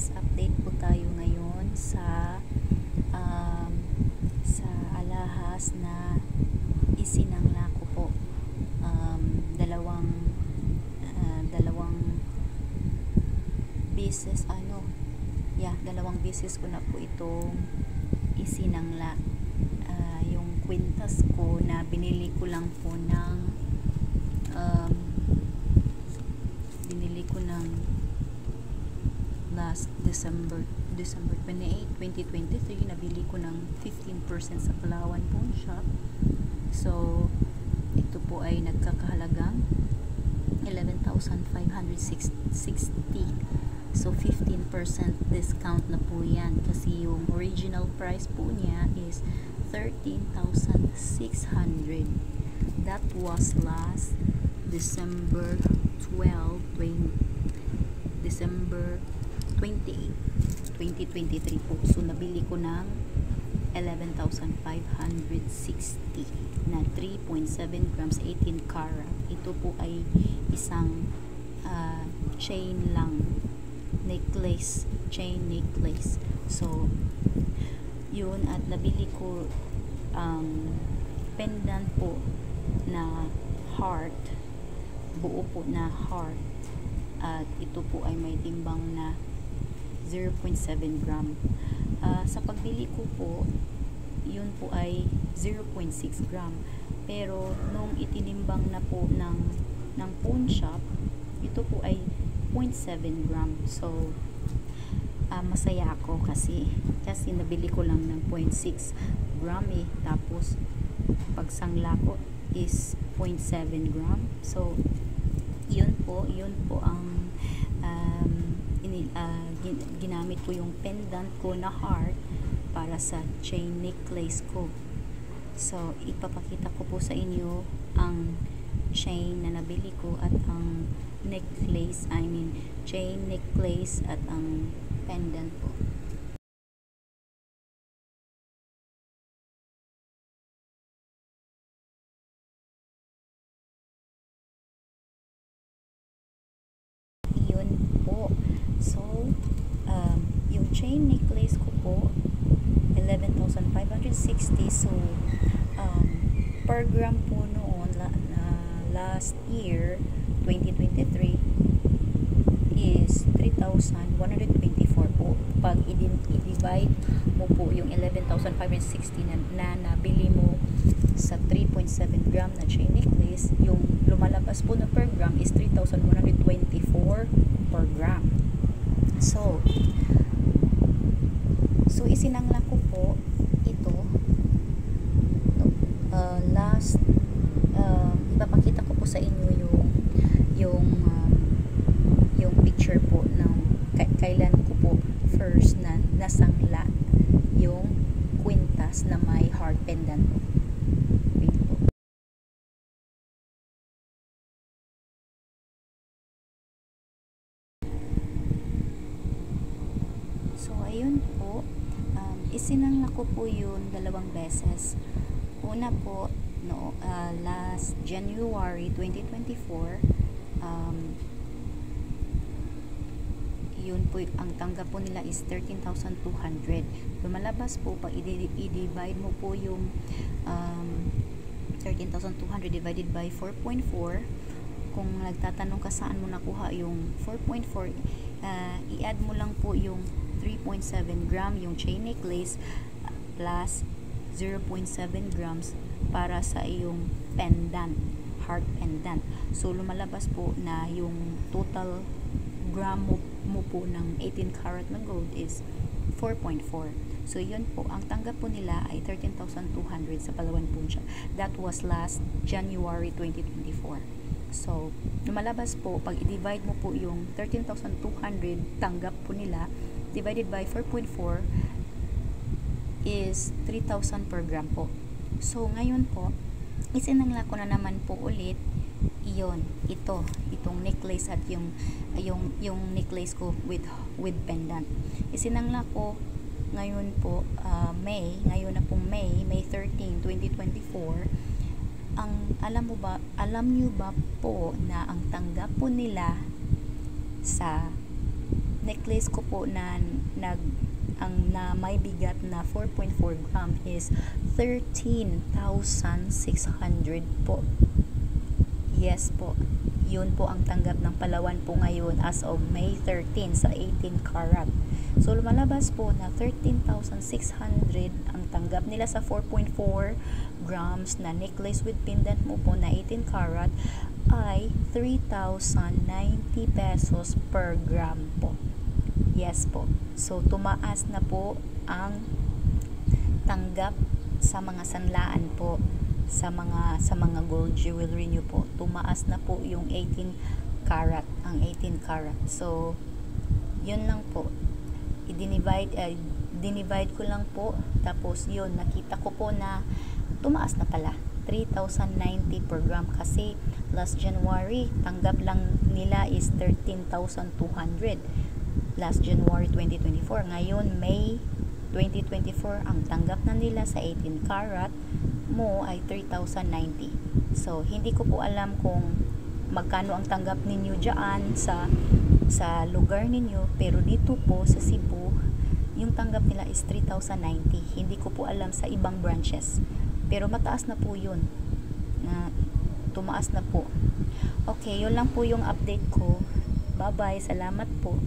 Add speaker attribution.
Speaker 1: guys, update po tayo ngayon sa sa alahas na isinangla ko po. Dalawang beses dalawang beses ko na po itong isinangla. Yung kwintas ko na binili ko lang po ng last December 28, 2023, nabili ko ng 15% sa Palawan Pawn Shop. So, ito po ay nagkakahalagang 11,560. So, 15% discount na po yan kasi yung original price po niya is 13,600. That was last December 28, 2023 po. So, nabili ko ng 11,560 na 3.7 grams, 18 karat. Ito po ay isang chain lang, chain necklace. So, yun, at nabili ko ang pendant po na heart, buo po na heart, at ito po ay may timbang na 0.7 gram. Sa pagbili ko po, yun po ay 0.6 gram. Pero nung itinimbang na po ng pawn shop, ito po ay 0.7 gram. So, masaya ako kasi nabili ko lang ng 0.6 gram tapos pagsangla ko is 0.7 gram. So, yun po ang ginamit ko yung pendant ko na heart para sa chain necklace ko. So, ipapakita ko po sa inyo ang chain na nabili ko at ang necklace, chain necklace at ang pendant po. Yun po. So, yung chain necklace ko po 11,560. So, per gram po noon last year 2023 is 3,124 po. Pag i-divide mo po yung 11,560 na nabili mo sa 3.7 gram na chain necklace, yung lumalabas po na per gram is 3,124 per gram. So isinangla ko po ito last ipapakita ko po sa inyo yung picture po ng kailan ko po first na nasangla yung kwintas na may heart pendant po. So, ayun po. Isinangla ko po yun dalawang beses. Una po, last January 2024, yun po, ang tanggap po nila is 13,200. Lumalabas po, pag i-divide mo po yung 13,200 divided by 4.4, kung nagtatanong ka saan mo nakuha yung 4.4, i-add mo lang po yung 3.7 gram yung chain necklace plus 0.7 grams para sa iyong pendant, heart pendant. So, lumalabas po na yung total gram mo po ng 18 karat na gold is 4.4. So, yun po. Ang tanggap po nila ay 13,200 sa Palawan Pawn Shop. That was last January 2024. So, lumalabas po, pag i-divide mo po yung 13,200 tanggap po nila, divided by 4.4 is 3,000 per gram po. So, ngayon po, isinangla ko na naman po ulit itong necklace at yung necklace ko with pendant. Isinangla ko ngayon po, ngayon na pong May 13, 2024. Alam niyo ba po na ang tanggap po nila sa necklace ko po na na may bigat na 4.4 gram is 13,600 po. Yes po. Yun po ang tanggap ng Palawan po ngayon as of May 13 sa 18 karat. So lumalabas po na 13,600 ang tanggap nila sa 4.4 grams na necklace with pendant mo po na 18 karat ay 3,090 pesos per gram po. Yes po. So tumaas na po ang tanggap sa mga sanlaan po, sa mga gold jewelry nyo po. Tumaas na po yung 18 karat, ang 18 karat. So yun lang po. Dinivide ko lang po, tapos yun, nakita ko po na tumaas na pala 3,090 per gram kasi last January tanggap lang nila is 13,200 last January 2024. Ngayon May 2024 ang tanggap na nila sa 18 karat mo ay 3,090. So hindi ko po alam kung magkano ang tanggap ninyo dyan sa lugar ninyo, pero dito po sa Cebu yung tanggap nila is 3,090. Hindi ko po alam sa ibang branches, pero mataas na po yun, na tumaas na po. Okay, yun lang po yung update ko. Bye bye, salamat po.